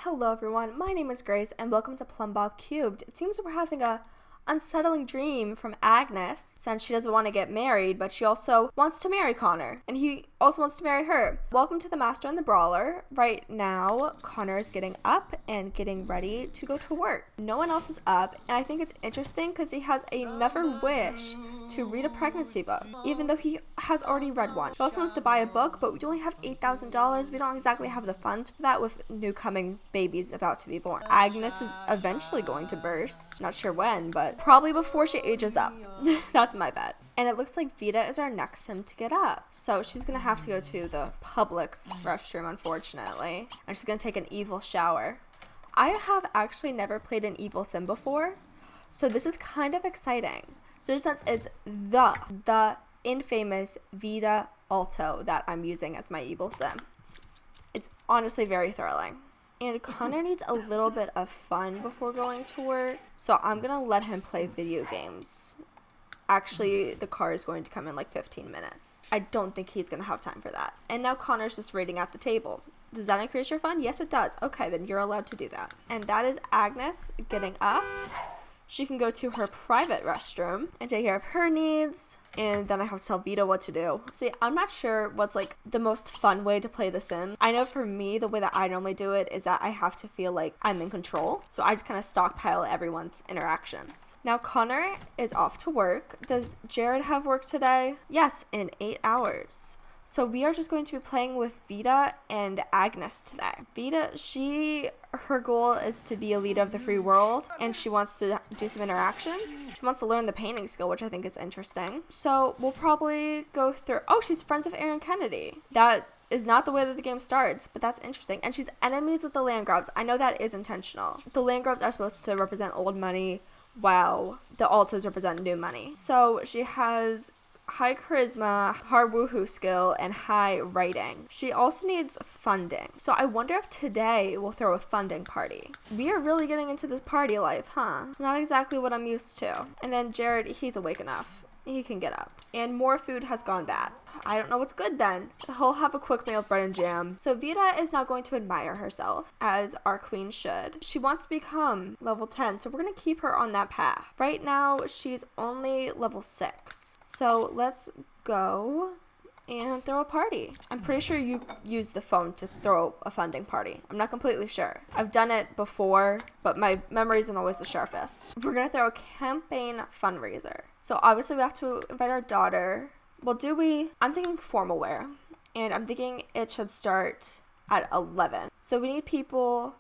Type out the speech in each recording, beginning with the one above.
Hello everyone, my name is Grace and welcome to Plumbob Cubed. It seems we're having a unsettling dream from Agnes, since she doesn't want to get married, but she also wants to marry Connor, and he also wants to marry her. Welcome to the Master and the Brawler. Right now, Connor is getting up and getting ready to go to work. No one else is up, and I think it's interesting because he has another wish to read a pregnancy book, even though he has already read one. He also wants to buy a book, but we only have $8,000. We don't exactly have the funds for that with new coming babies about to be born. Agnes is eventually going to burst. Not sure when, but probably before she ages up. That's my bet. And it looks like Vita is our next sim to get up. So she's gonna have to go to the Publix restroom, unfortunately. And she's gonna take an evil shower. I have actually never played an evil sim before, so this is kind of exciting. So since it's the infamous Vita Alto that I'm using as my evil sim, it's honestly very thrilling. And Connor needs a little bit of fun before going to work, so I'm gonna let him play video games. Actually, the car is going to come in like 15 minutes. I don't think he's gonna have time for that. And now Connor's just waiting at the table. Does that increase your fun? Yes, it does. Okay, then you're allowed to do that. And that is Agnes getting up. She can go to her private restroom and take care of her needs. And then I have to tell Vita what to do. See, I'm not sure what's like the most fun way to play The Sim. I know for me, the way that I normally do it is that I have to feel like I'm in control. So I just kind of stockpile everyone's interactions. Now Connor is off to work. Does Jared have work today? Yes, in 8 hours. So we are just going to be playing with Vita and Agnes today. Vita, her goal is to be a leader of the free world, and she wants to do some interactions. She wants to learn the painting skill, which I think is interesting. So we'll probably go through, oh, she's friends with Aaron Kennedy. That is not the way that the game starts, but that's interesting. And she's enemies with the land grabs. I know that is intentional. The land grabs are supposed to represent old money, while the altos represent new money. So she has high charisma, hard woohoo skill, and high writing. She also needs funding. So I wonder if today we'll throw a funding party. We are really getting into this party life, huh? It's not exactly what I'm used to. And then Jared, he's awake enough. He can get up. And more food has gone bad. I don't know what's good then. He'll have a quick meal of bread and jam. So Vita is now going to admire herself, as our queen should. She wants to become level 10, so we're going to keep her on that path. Right now, she's only level 6. So let's go and throw a party. I'm pretty sure you use the phone to throw a funding party. I'm not completely sure. I've done it before, but my memory isn't always the sharpest. We're gonna throw a campaign fundraiser. So obviously we have to invite our daughter. Well, do we? I'm thinking formal wear, and I'm thinking it should start at 11. So we need people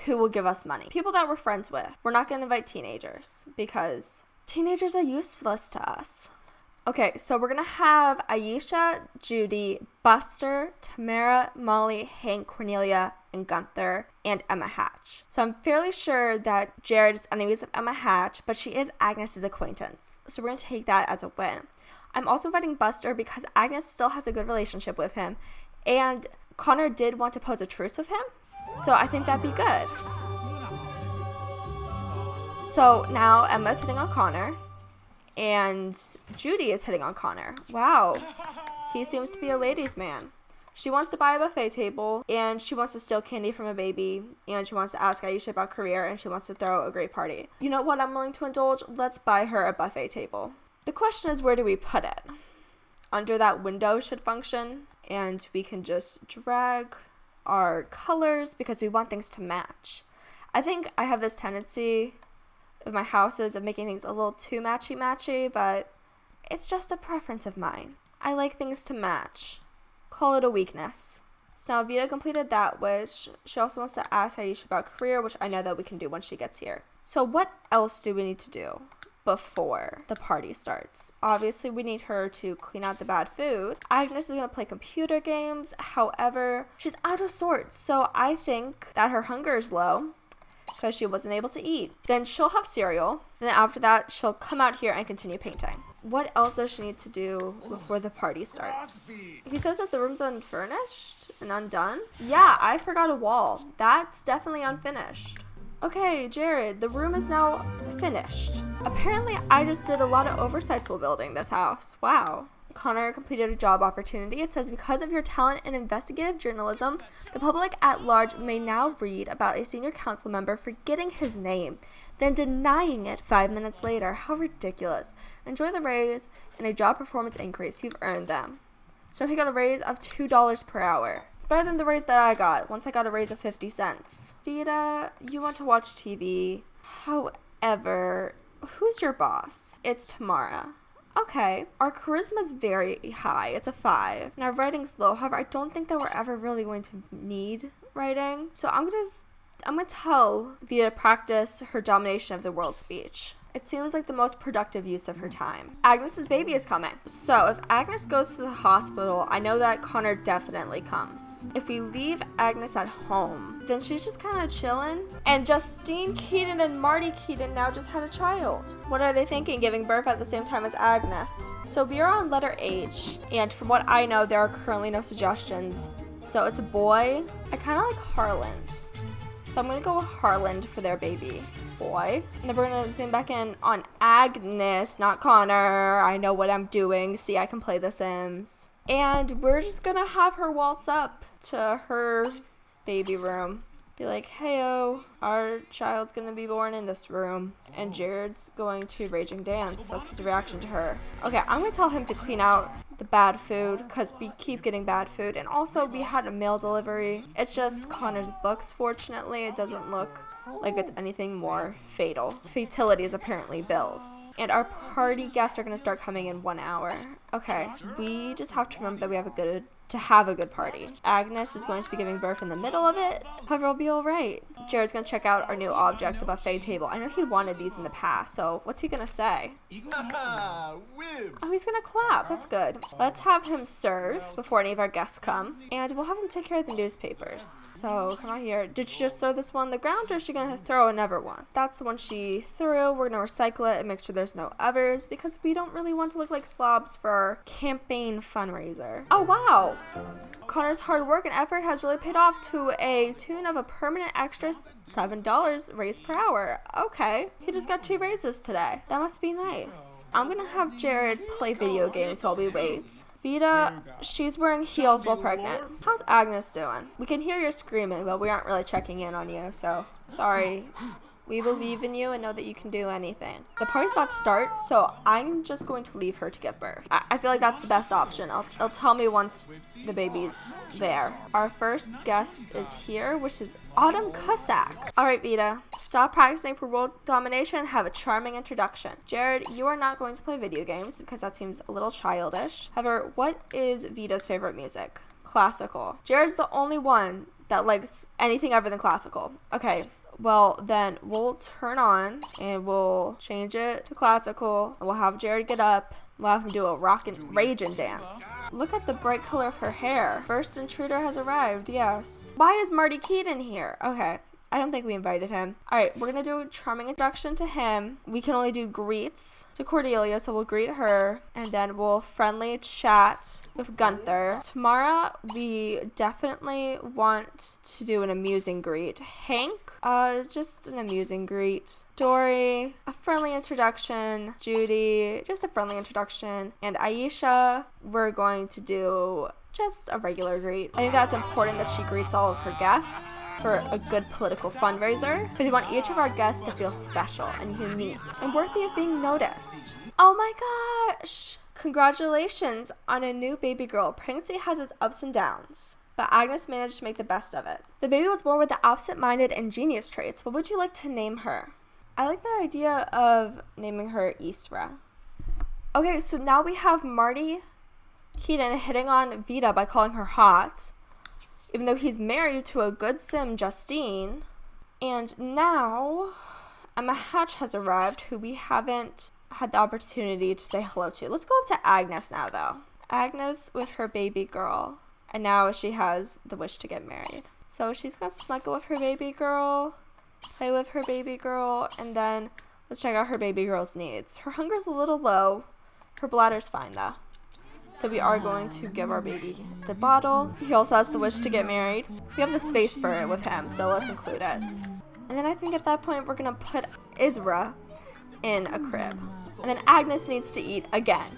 who will give us money. People that we're friends with. We're not gonna invite teenagers because teenagers are useless to us. Okay, so we're going to have Aisha, Judy, Buster, Tamara, Molly, Hank, Cornelia, and Gunther, and Emma Hatch. So I'm fairly sure that Jared is enemies of Emma Hatch, but she is Agnes's acquaintance. So we're going to take that as a win. I'm also inviting Buster because Agnes still has a good relationship with him, and Connor did want to pose a truce with him, so I think that'd be good. So now Emma's hitting on Connor. And Judy is hitting on Connor. Wow. He seems to be a ladies' man. She wants to buy a buffet table, and she wants to steal candy from a baby, and she wants to ask Aisha about career, and she wants to throw a great party. You know what I'm willing to indulge? Let's buy her a buffet table. The question is, where do we put it? Under that window should function, and we can just drag our colors because we want things to match. I think I have this tendency of my houses of making things a little too matchy, but it's just a preference of mine. I like things to match. Call it a weakness. So now Vita completed that wish. She also wants to ask Aisha about career, which I know that we can do when she gets here. So what else do we need to do before the party starts? Obviously, we need her to clean out the bad food. Agnes is going to play computer games. However, she's out of sorts, so I think that her hunger is low because she wasn't able to eat. Then she'll have cereal, and then after that, she'll come out here and continue painting. What else does she need to do before the party starts? He says that the room's unfurnished and undone. Yeah, I forgot a wall. That's definitely unfinished. Okay, Jared, the room is now finished. Apparently, I just did a lot of oversights while building this house. Wow. Connor completed a job opportunity. It says, because of your talent in investigative journalism, the public at large may now read about a senior council member forgetting his name, then denying it 5 minutes later. How ridiculous. Enjoy the raise and a job performance increase. You've earned them. So he got a raise of $2 per hour. It's better than the raise that I got once I got a raise of 50 cents. Vita, you want to watch TV. However, who's your boss? It's Tamara. Okay, our charisma's very high. It's a 5. And our writing's low. However, I don't think that we're ever really going to need writing. So I'm gonna tell Vita to practice her domination of the world speech. It seems like the most productive use of her time. Agnes's baby is coming. So if Agnes goes to the hospital, I know that Connor definitely comes. If we leave Agnes at home, then she's just kind of chilling. And Justine Keaton and Marty Keaton now just had a child. What are they thinking, giving birth at the same time as Agnes? So we are on letter H, and from what I know, there are currently no suggestions. So it's a boy. I kind of like Harland. So I'm gonna go with Harland for their baby boy. And then we're gonna zoom back in on Agnes, not Connor. I know what I'm doing. See, I can play The Sims. And we're just gonna have her waltz up to her baby room. Be like, heyo, our child's gonna be born in this room. And Jared's going to raging dance. That's his reaction to her. Okay, I'm gonna tell him to clean out the bad food because we keep getting bad food. And also we had a mail delivery. It's just Connor's books. Fortunately, it doesn't look like it's anything more fatal. Fatality is apparently bills. And our party guests are going to start coming in 1 hour. Okay, we just have to remember that we have a good party. Agnes is going to be giving birth in the middle of it. However, it'll be alright. Jared's going to check out our new object, the buffet table. I know he wanted these in the past, so what's he going to say? Oh, he's going to clap. That's good. Let's have him serve before any of our guests come. And we'll have him take care of the newspapers. So, come on here. Did she just throw this one on the ground, or is she going to throw another one? That's the one she threw. We're going to recycle it and make sure there's no others because we don't really want to look like slobs for our campaign fundraiser. Oh, wow. Connor's hard work and effort has really paid off to a tune of a permanent extra $7 raise per hour. Okay, he just got 2 raises today. That must be nice. I'm gonna have Jared play video games while we wait. Vita, she's wearing heels while pregnant. How's Agnes doing? We can hear you screaming, but we aren't really checking in on you, so sorry. We believe in you and know that you can do anything. The party's about to start, so I'm just going to leave her to give birth. I feel like that's the best option. It'll tell me once the baby's there. Our first guest is here, which is Autumn Cussack. Alright, Vita, stop practicing for world domination and have a charming introduction. Jared, you are not going to play video games because that seems a little childish. However, what is Vita's favorite music? Classical. Jared's the only one that likes anything other than classical. Okay. Well, then we'll turn on and we'll change it to classical. And we'll have Jared get up. We'll have him do a rockin' ragin' dance. Look at the bright color of her hair. First intruder has arrived, yes. Why is Marty Keaton here? Okay. I don't think we invited him. Alright, we're gonna do a charming introduction to him. We can only do greets to Cordelia, so we'll greet her. And then we'll friendly chat with Gunther. Tamara, we definitely want to do an amusing greet. Hank, just an amusing greet. Dory, a friendly introduction. Judy, just a friendly introduction. And Aisha, we're going to do just a regular greet. I think that's important that she greets all of her guests for a good political fundraiser, because we want each of our guests to feel special and unique and worthy of being noticed. Oh my gosh! Congratulations on a new baby girl. Pregnancy has its ups and downs, but Agnes managed to make the best of it. The baby was born with the absent-minded and genius traits. What would you like to name her? I like the idea of naming her Isra. Okay, so now we have Marty Keaton hitting on Vita by calling her hot, even though he's married to a good sim, Justine. And now Emma Hatch has arrived, who we haven't had the opportunity to say hello to. Let's go up to Agnes now, though. Agnes with her baby girl. And now she has the wish to get married. So she's going to snuggle with her baby girl, play with her baby girl, and then let's check out her baby girl's needs. Her hunger's a little low. Her bladder's fine, though. So we are going to give our baby the bottle. He also has the wish to get married. We have the space for it with him, so let's include it. And then I think at that point we're going to put Isra in a crib. And then Agnes needs to eat again.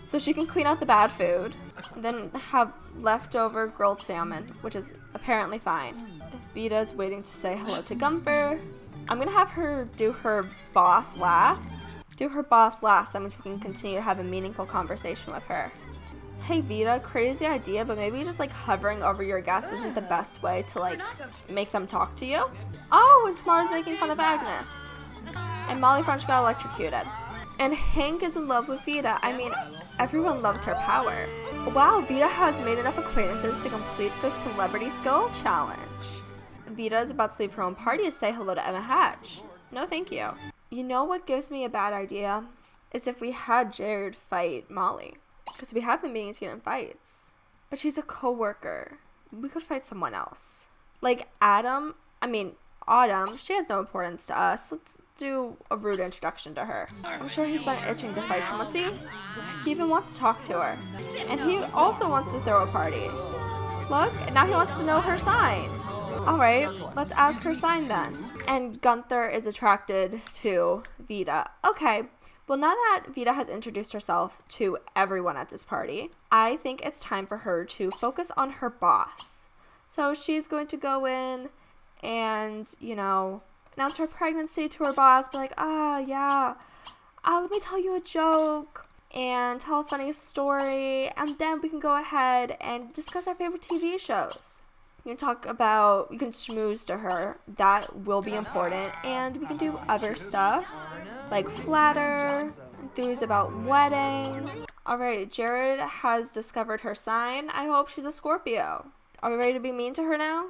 so she can clean out the bad food, and then have leftover grilled salmon, which is apparently fine. Vita's waiting to say hello to Gunther. I'm gonna have her do her boss last. That means we can continue to have a meaningful conversation with her. Hey Vita, crazy idea, but maybe just like hovering over your guests isn't the best way to like make them talk to you. Oh, and Tamara's making fun of Agnes. And Molly French got electrocuted. And Hank is in love with Vita. I mean, everyone loves her power. Wow, Vita has made enough acquaintances to complete the celebrity skill challenge. Vita is about to leave her own party to say hello to Emma Hatch. No thank you. You know what gives me a bad idea? Is if we had Jared fight Molly. Because we have been meaning to get in fights. But she's a co-worker. We could fight someone else. Like Autumn, she has no importance to us. Let's do a rude introduction to her. I'm sure he's been itching to fight someone. See? He even wants to talk to her. And he also wants to throw a party. Look, and now he wants to know her sign. Alright, let's ask her sign then. And Gunther is attracted to Vita. Okay, well now that Vita has introduced herself to everyone at this party, I think it's time for her to focus on her boss. So she's going to go in and, announce her pregnancy to her boss, be like, let me tell you a joke, and tell a funny story, and then we can go ahead and discuss our favorite TV shows. You can schmooze to her, that will be important, and we can do other stuff, like flatter, enthuse about wedding. Alright, Jared has discovered her sign. I hope she's a Scorpio. Are we ready to be mean to her now?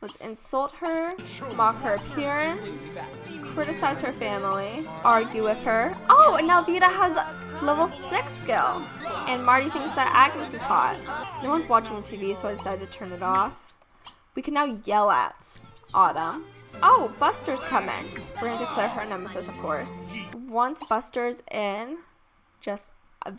Let's insult her, mock her appearance, criticize her family, argue with her. Oh, and now Vita has level 6 skill. And Marty thinks that Agnes is hot. No one's watching the TV, so I decided to turn it off. We can now yell at Autumn. Oh, Buster's coming. We're going to declare her nemesis, of course. Once Buster's in,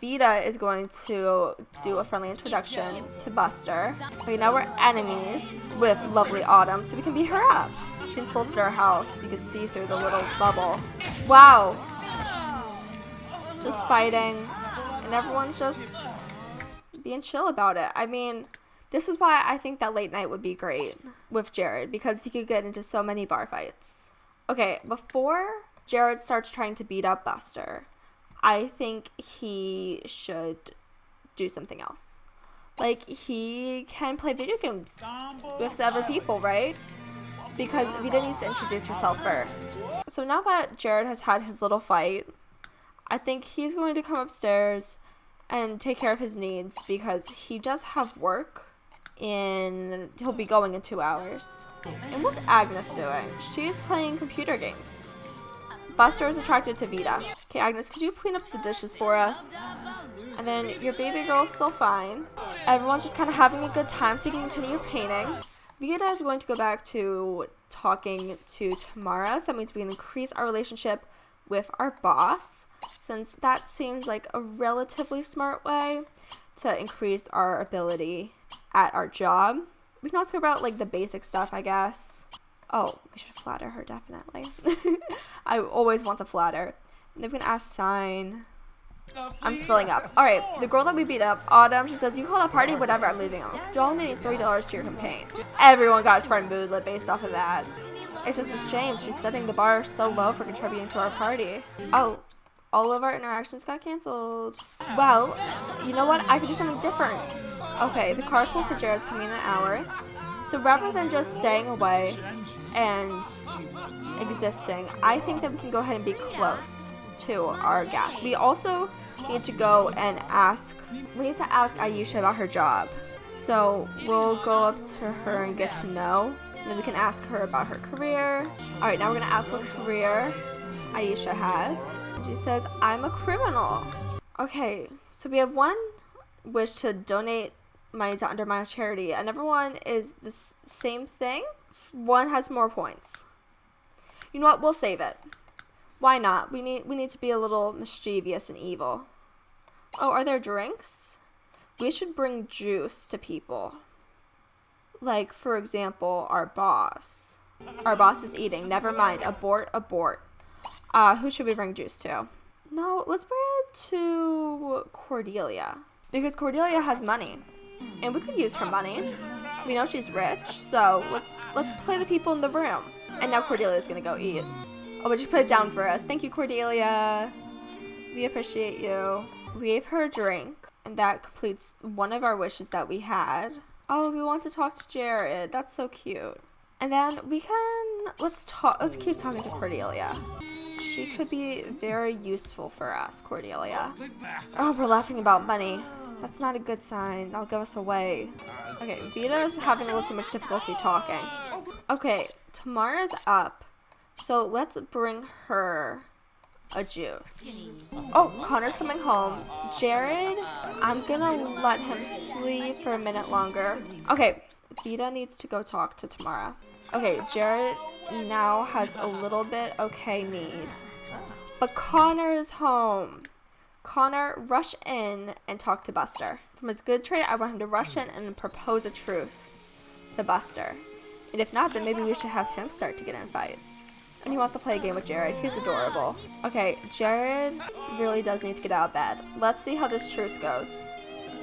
Vita is going to do a friendly introduction to Buster. Okay, now we're enemies with lovely Autumn, so we can beat her up. She insulted our house. You can see through the little bubble. Wow. Just fighting. And everyone's just being chill about it. This is why I think that late night would be great with Jared, because he could get into so many bar fights. Okay, before Jared starts trying to beat up Buster, I think he should do something else. Like, he can play video games with the other people, right? Because Vita needs to introduce herself first. So now that Jared has had his little fight, I think he's going to come upstairs and take care of his needs, because he does have work. He'll be going in 2 hours. And what's Agnes doing? She's playing computer games. Buster is attracted to Vita. Okay, Agnes, could you clean up the dishes for us? And then your baby girl's still fine. Everyone's just kind of having a good time, so you can continue your painting. Vita is going to go back to talking to Tamara, so that means we can increase our relationship with our boss, since that seems like a relatively smart way to increase our ability at our job. We can also go about like the basic stuff, I guess. Oh, we should flatter her, definitely. I always want to flatter. And then we can ask sign. I'm just filling up. Alright, the girl that we beat up, Autumn, she says, you call a party, whatever, I'm leaving. I'm donating $3 to your campaign. Everyone got friend moodlet based off of that. It's just a shame. She's setting the bar so low for contributing to our party. Oh, all of our interactions got canceled. Well, you know what? I could do something different. Okay, the carpool for Jared's coming in an hour. So rather than just staying away and existing, I think that we can go ahead and be close to our guests. We also need to go and ask Aisha about her job. So we'll go up to her and get to know. And then we can ask her about her career. Alright, now we're going to ask what career Aisha has. She says, I'm a criminal. Okay, so we have one wish to donate money to undermine charity. Another one is the same thing. One has more points. You know what? We'll save it. Why not? We need to be a little mischievous and evil. Oh, are there drinks? We should bring juice to people. Like, for example, our boss. Our boss is eating. Never mind. Abort. Who should we bring juice to? No, let's bring it to Cordelia because Cordelia has money and we could use her money. We know she's rich, so let's play the people in the room. And now Cordelia's gonna go eat. Oh, but you put it down for us. Thank you, Cordelia. We appreciate you. We gave her a drink, and that completes one of our wishes that we had. Oh, we want to talk to Jared. That's so cute. And then we can, let's keep talking to Cordelia. She could be very useful for us, Cordelia. Oh, we're laughing about money. That's not a good sign. That'll give us away. Okay, Vita's having a little too much difficulty talking. Okay, Tamara's up. So let's bring her a juice. Oh, Connor's coming home. Jared, I'm gonna let him sleep for a minute longer. Okay, Vita needs to go talk to Tamara. Okay, Jared now has a little bit need. But Connor is home. Connor, rush in and talk to Buster. From his good trait, I want him to rush in and propose a truce to Buster. And if not, then maybe we should have him start to get in fights. And he wants to play a game with Jared. He's adorable. Okay, Jared really does need to get out of bed. Let's see how this truce goes.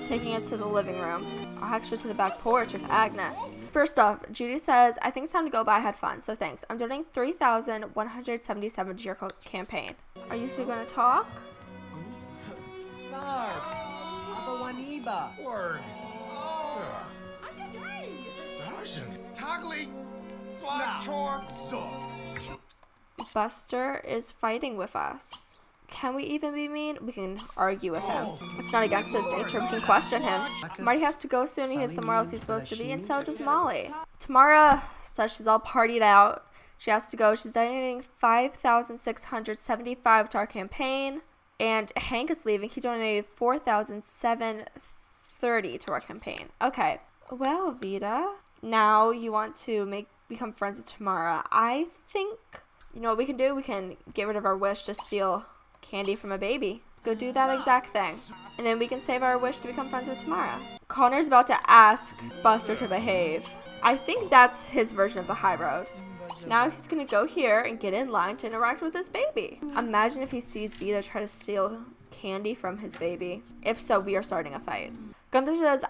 Taking it to the living room. Or actually to the back porch with Agnes. First off, Judy says, I think it's time to go, but I had fun, so thanks. I'm donating $3,177 to your campaign. Are you two going to talk? Word. Oh. Buster is fighting with us. Can we even be mean? We can argue with him. It's not against his nature. We can question him. Marty has to go soon. He is somewhere else he's supposed to be, and so does Molly. Tamara says she's all partied out. She has to go. She's donating $5,675 to our campaign. And Hank is leaving. He donated $4,730 to our campaign. Okay. Well, Vita, now you want to become friends with Tamara. I think, you know what we can do? We can get rid of our wish to steal candy from a baby. Let's go do that exact thing. And then we can save our wish to become friends with Tamara. Connor's about to ask Buster to behave. I think that's his version of the high road. Now he's gonna go here and get in line to interact with this baby. Imagine if he sees Vita try to steal candy from his baby. If so, we are starting a fight. Gunther says,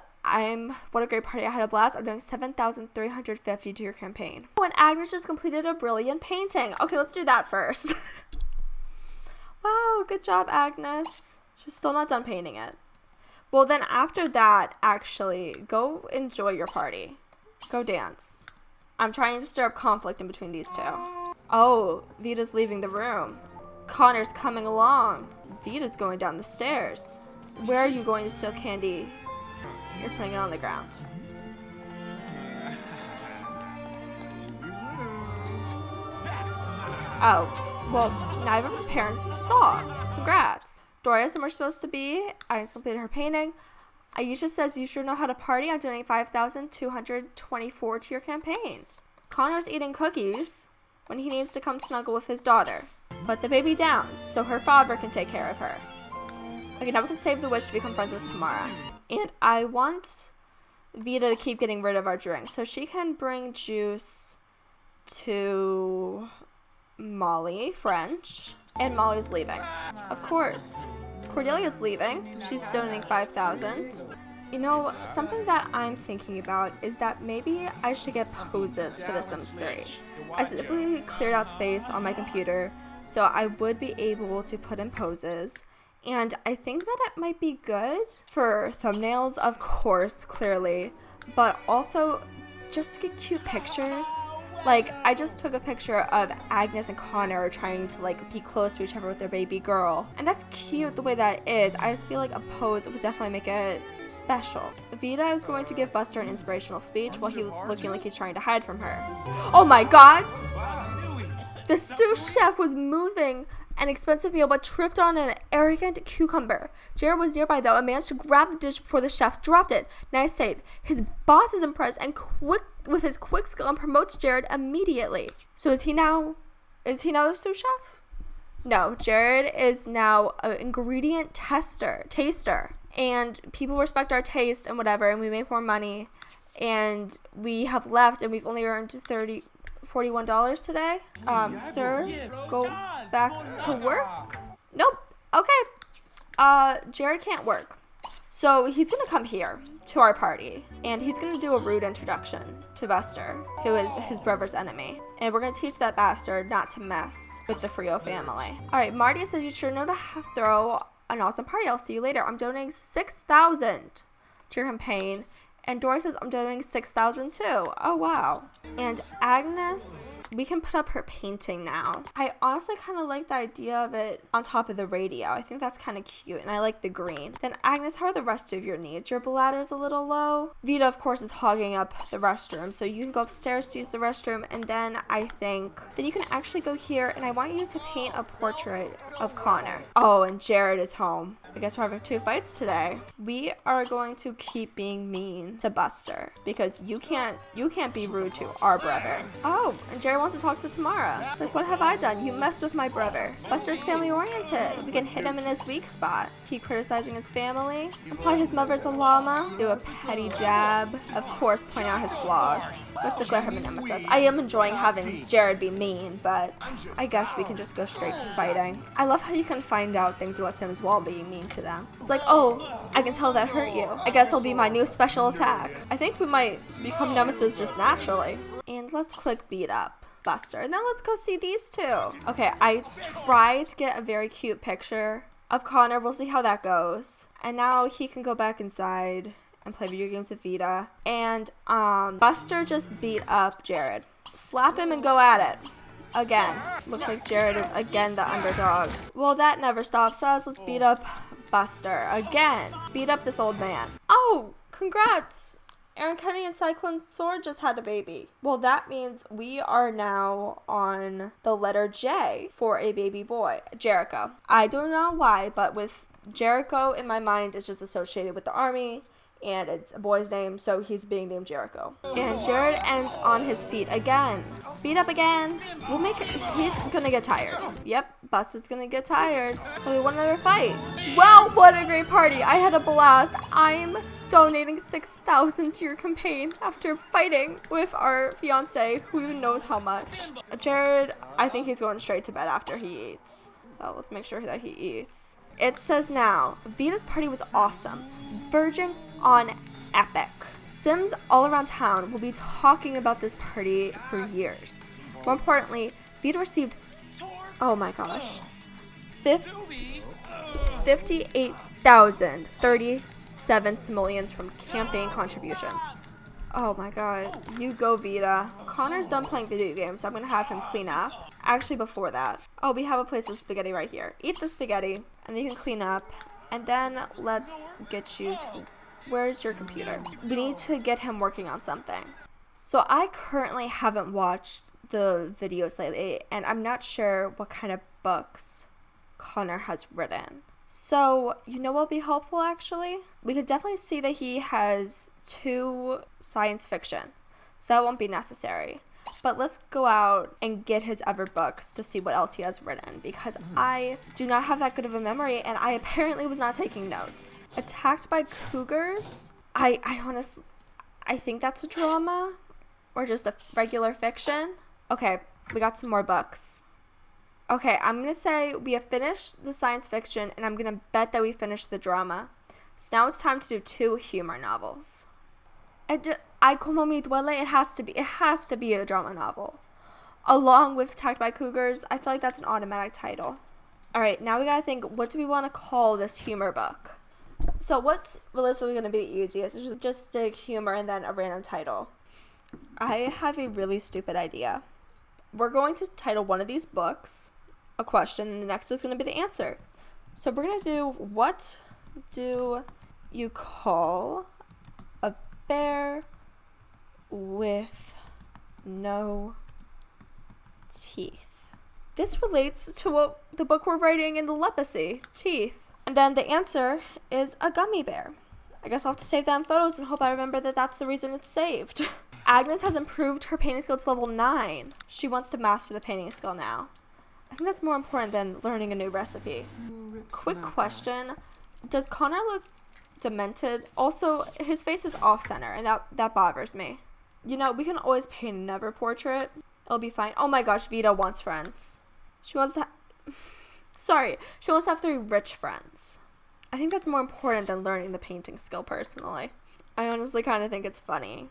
what a great party. I had a blast. I'm doing $7,350 to your campaign. Oh, and Agnes just completed a brilliant painting. Okay, let's do that first. Wow, good job, Agnes. She's still not done painting it. Well, then after that, actually, go enjoy your party. Go dance. I'm trying to stir up conflict in between these two. Oh, Vita's leaving the room. Connor's coming along. Vita's going down the stairs. Where are you going to steal candy? You're putting it on the ground. Oh, well, neither of her parents saw. Congrats. Doria's where we're supposed to be. I just completed her painting. Aisha says you sure know how to party. I'm donating $5,224 to your campaign. Connor's eating cookies when he needs to come snuggle with his daughter. Put the baby down so her father can take care of her. Okay, now we can save the wish to become friends with Tamara. And I want Vita to keep getting rid of our drink so she can bring juice to Molly, French, and Molly's leaving. Of course. Cordelia's leaving. She's donating $5,000. You know, something that I'm thinking about is that maybe I should get poses for The Sims 3. I specifically cleared out space on my computer, so I would be able to put in poses. And I think that it might be good for thumbnails, of course, clearly, but also just to get cute pictures. Like, I just took a picture of Agnes and Connor trying to, like, be close to each other with their baby girl. And that's cute the way that it is. I just feel like a pose would definitely make it special. Vita is going to give Buster an inspirational speech while he's looking like he's trying to hide from her. Oh my god! The sous chef was moving an expensive meal but tripped on an arrogant cucumber. Jared was nearby though and managed to grab the dish before the chef dropped it. Nice save. His boss is impressed and with his quick skill and promotes Jared immediately. So is he now the sous chef? No, Jared is now an ingredient taster. And people respect our taste and whatever, and we make more money. And we have left and we've only earned $41 today. Sir, go back to work? Nope. Okay. Jared can't work. So he's gonna come here to our party, and he's gonna do a rude introduction to Buster, who is his brother's enemy. And we're gonna teach that bastard not to mess with the Frio family. All right, Marty says you sure know to throw an awesome party. I'll see you later. I'm donating 6,000 to your campaign. And Dory says I'm donating 6,000 too. Oh, wow. And Agnes, we can put up her painting now. I honestly kind of like the idea of it on top of the radio. I think that's kind of cute, and I like the green. Then Agnes, how are the rest of your needs? Your bladder's a little low. Vita, of course, is hogging up the restroom, so you can go upstairs to use the restroom, and then I think then you can actually go here, and I want you to paint a portrait of Connor. Oh, and Jared is home. I guess we're having 2 fights today. We are going to keep being mean to Buster because you can't be rude to our brother. Oh, and Jerry wants to talk to Tamara. It's like, what have I done? You messed with my brother. Buster's family oriented. We can hit him in his weak spot. Keep criticizing his family. Imply his mother's a llama. Do a petty jab. Of course, point out his flaws. Let's declare him a nemesis. I am enjoying having Jared be mean, but I guess we can just go straight to fighting. I love how you can find out things about Sims while being mean to them. It's like, oh, I can tell that hurt you. I guess it'll be my new special attack. I think we might become nemesis just naturally. And let's click beat up Buster. And then let's go see these two. Okay, I tried to get a very cute picture of Connor. We'll see how that goes. And now he can go back inside and play video games with Vita. And Buster just beat up Jared. Slap him and go at it. Again. Looks like Jared is again the underdog. Well, that never stops us. Let's beat up Buster again. Beat up this old man. Oh, congrats. Aaron Kenny and Cyclone Sword just had a baby. Well, that means we are now on the letter J for a baby boy, Jericho. I don't know why, but with Jericho in my mind, it's just associated with the army, and it's a boy's name, so he's being named Jericho. And Jared ends on his feet again. Speed up again. We'll make it. He's gonna get tired. Yep, Buster's gonna get tired. So we won another fight. Wow, what a great party. I had a blast. I'm donating 6,000 to your campaign after fighting with our fiance, who even knows how much. Jared, I think he's going straight to bed after he eats. So let's make sure that he eats. It says now, Vita's party was awesome. Verging on epic. Sims all around town will be talking about this party for years. More importantly, Vita received, oh my gosh, 58,037 simoleans from campaign contributions. Oh my god, you go Vita. Connor's done playing video games, so I'm gonna have him clean up. Actually, before that, oh, we have a place of spaghetti right here. Eat the spaghetti, and then you can clean up, and then let's get you to, where's your computer? We need to get him working on something. So I currently haven't watched the videos lately, and I'm not sure what kind of books Connor has written. So, you know what will be helpful, actually? We could definitely see that he has 2 science fiction, so that won't be necessary. But let's go out and get his other books to see what else he has written, because I do not have that good of a memory, and I apparently was not taking notes. Attacked by cougars? I honestly, I think that's a drama, or just a regular fiction. Okay, we got some more books. Okay, I'm going to say we have finished the science fiction, and I'm going to bet that we finished the drama. So now it's time to do 2 humor novels. Ay como me duele, it has to be a drama novel. Along with Attacked by Cougars, I feel like that's an automatic title. Alright, now we gotta think, what do we want to call this humor book? So what's realistically going to be the easiest? It's just stick humor and then a random title. I have a really stupid idea. We're going to title one of these books a question, and the next is going to be the answer. So we're going to do, what do you call a bear with no teeth? This relates to what the book we're writing in the Lepacy, teeth. And then the answer is a gummy bear. I guess I'll have to save that in photos and hope I remember that that's the reason it's saved. Agnes has improved her painting skill to level 9. She wants to master the painting skill now. I think that's more important than learning a new recipe. Quick question. Does Connor look demented? Also, his face is off-center, and that bothers me. You know, we can always paint another portrait. It'll be fine. Oh my gosh, Vita wants friends. She wants to Sorry, she wants to have 3 rich friends. I think that's more important than learning the painting skill personally. I honestly kind of think it's funny.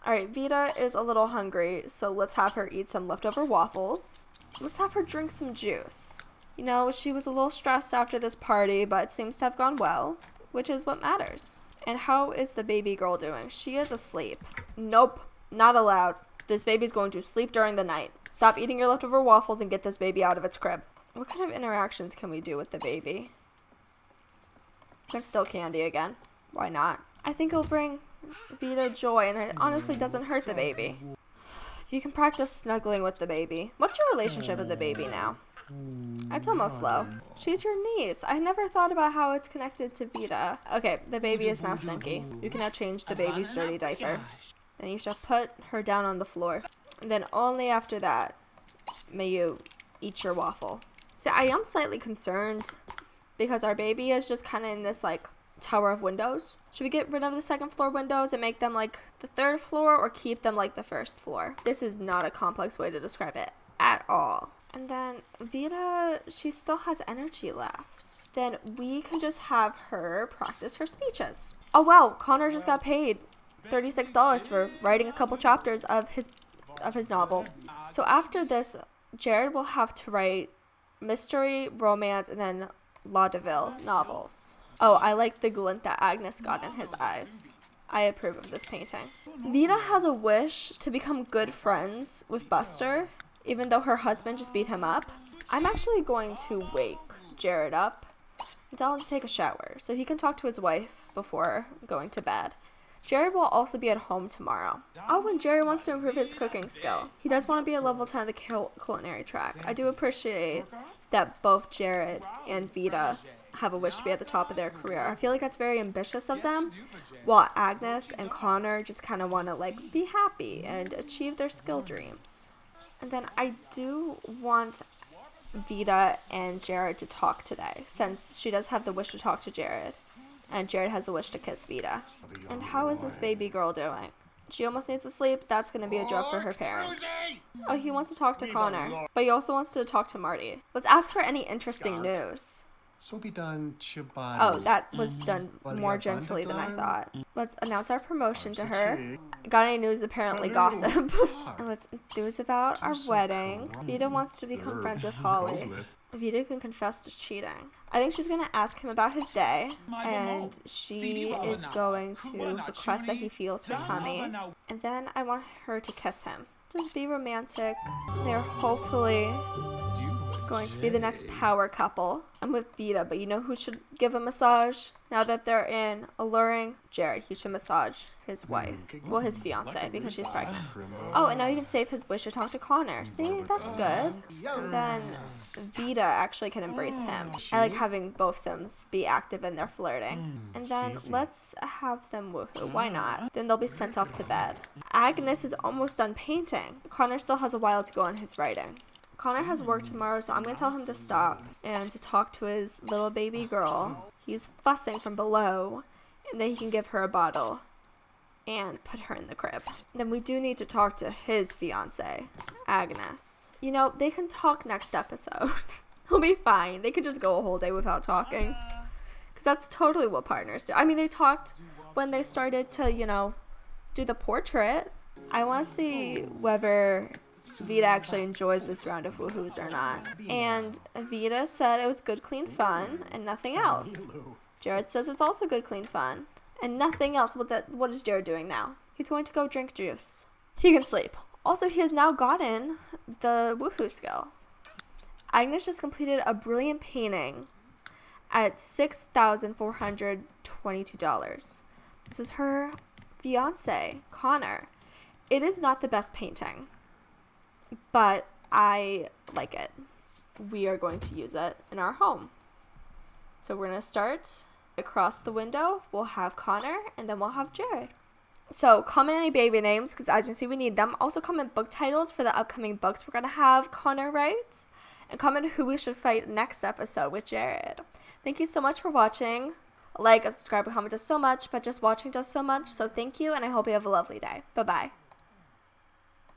Alright, Vita is a little hungry, so let's have her eat some leftover waffles. Let's have her drink some juice. You know, she was a little stressed after this party, but it seems to have gone well, which is what matters. And how is the baby girl doing? She is asleep. Nope, not allowed. This baby's going to sleep during the night. Stop eating your leftover waffles and get this baby out of its crib. What kind of interactions can we do with the baby? Can steal candy again. Why not? I think it'll bring Vita joy, and it honestly doesn't hurt the baby. You can practice snuggling with the baby. What's your relationship with the baby now? It's almost low. She's your niece. I never thought about how it's connected to Vita. Okay, the baby is now stinky. You can now change the baby's dirty diaper. Then you shall put her down on the floor. And then only after that may you eat your waffle. So I am slightly concerned because our baby is just kind of in this like tower of windows. Should we get rid of the second floor windows and make them like the third floor, or keep them like the first floor? This is not a complex way to describe it at all. And then Vita, she still has energy left. Then we can just have her practice her speeches. Oh wow, Connor just got paid $36 for writing a couple chapters of his novel. So after this, Jared will have to write mystery, romance, and then vaudeville novels. Oh, I like the glint that Agnes got in his eyes. I approve of this painting. Vita has a wish to become good friends with Buster, even though her husband just beat him up. I'm actually going to wake Jared up and tell him to take a shower so he can talk to his wife before going to bed. Jared will also be at home tomorrow. Oh, and Jared wants to improve his cooking skill. He does want to be a level 10 of the culinary track. I do appreciate that both Jared and Vita have a wish to be at the top of their career. I feel like that's very ambitious of them, while Agnes and Connor just kind of want to like be happy and achieve their skill dreams. And then I do want Vita and Jared to talk today, since she does have the wish to talk to Jared, and Jared has the wish to kiss Vita. And how is this baby girl doing? She almost needs to sleep. That's going to be a joke for her parents. Oh, he wants to talk to Connor, but he also wants to talk to Marty. Let's ask for any interesting news. Oh, that was done more gently than I thought. Let's announce our promotion to her. Got any news? Apparently gossip. And let's enthuse about our wedding. Vita wants to become friends with Holly. Vita can confess to cheating. I think she's going to ask him about his day, and she is going to request that he feels her tummy. And then I want her to kiss him. Just be romantic. They're hopefully going to be the next power couple. I'm with Vita, but you know who should give a massage? Now that they're in alluring, Jared. He should massage his wife. Well, his fiance, because she's pregnant. Oh, and now you can save his wish to talk to Connor. See, that's good. And then Vita actually can embrace him. I like having both Sims be active in their flirting. And then let's have them woohoo. Why not? Then they'll be sent off to bed. Agnes is almost done painting. Connor still has a while to go on his writing. Connor has work tomorrow, so I'm going to tell him to stop and to talk to his little baby girl. He's fussing from below, and then he can give her a bottle and put her in the crib. Then we do need to talk to his fiance, Agnes. You know, they can talk next episode. He'll be fine. They could just go a whole day without talking. Because that's totally what partners do. I mean, they talked when they started to, you know, do the portrait. I want to see whether Vita actually enjoys this round of woohoos or not. And Vita said it was good, clean fun and nothing else. Jared says it's also good, clean fun and nothing else. What is Jared doing now? He's going to go drink juice. He can sleep. Also, he has now gotten the woohoo skill. Agnes just completed a brilliant painting at $6,422. This is her fiance, Connor. It is not the best painting, but I like it. We are going to use it in our home. So we're going to start across the window. We'll have Connor, and then we'll have Jared. So comment any baby names, because I just see we need them. Also comment book titles for the upcoming books we're going to have Connor write. And comment who we should fight next episode with Jared. Thank you so much for watching. Like, subscribe, and comment does so much, but just watching does so much. So thank you, and I hope you have a lovely day. Bye-bye.